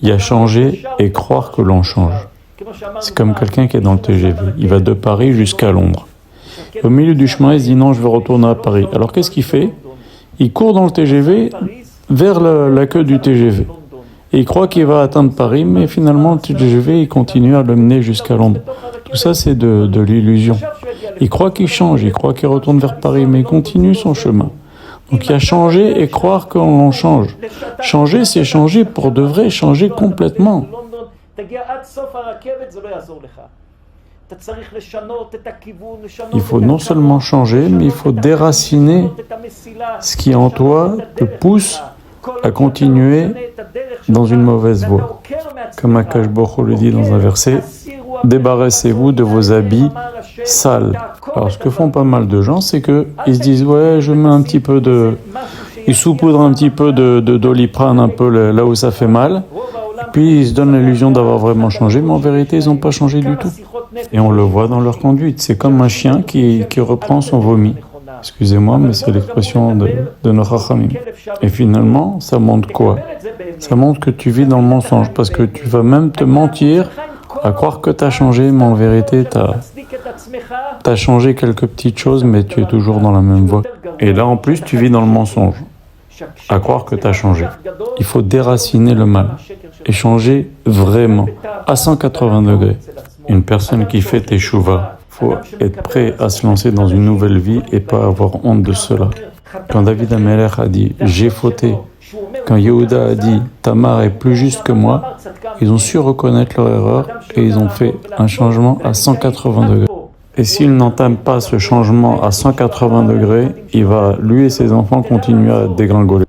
Il y a changer et croire que l'on change. C'est comme quelqu'un qui est dans le TGV. Il va de Paris jusqu'à Londres. Au milieu du chemin, il se dit non, je vais retourner à Paris. Alors qu'est-ce qu'il fait? Il court dans le TGV vers la queue du TGV. Et il croit qu'il va atteindre Paris, mais finalement le TGV il continue à le mener jusqu'à Londres. Tout ça c'est de l'illusion. Il croit qu'il change, il croit qu'il retourne vers Paris, mais il continue son chemin. Donc il y a changer et croire qu'on change. Changer, c'est changer pour de vrai, changer complètement. Il faut non seulement changer, mais il faut déraciner ce qui en toi te pousse à continuer dans une mauvaise voie. Comme Akash Baruch Hu le dit dans un verset, débarrassez-vous de vos habits sales. Alors ce que font pas mal de gens, c'est qu'ils se disent ouais, je mets un petit peu de, ils saupoudrent un petit peu de Doliprane un peu là où ça fait mal, et puis ils se donnent l'illusion d'avoir vraiment changé, mais en vérité ils n'ont pas changé du tout. Et on le voit dans leur conduite. C'est comme un chien qui reprend son vomi. Excusez-moi, mais c'est l'expression de nos Chachamim. Et finalement, ça montre quoi? Ça montre que tu vis dans le mensonge, parce que tu vas même te mentir à croire que tu as changé, mais en vérité, tu as changé quelques petites choses, mais tu es toujours dans la même voie. Et là, en plus, tu vis dans le mensonge, à croire que tu as changé. Il faut déraciner le mal et changer vraiment, à 180 degrés. Une personne qui fait teshuva, faut être prêt à se lancer dans une nouvelle vie et pas avoir honte de cela. Quand David Amelech a dit « j'ai fauté », quand Yehuda a dit « Tamar est plus juste que moi », ils ont su reconnaître leur erreur et ils ont fait un changement à 180 degrés. Et s'il n'entame pas ce changement à 180 degrés, il va, lui et ses enfants, continuer à dégringoler.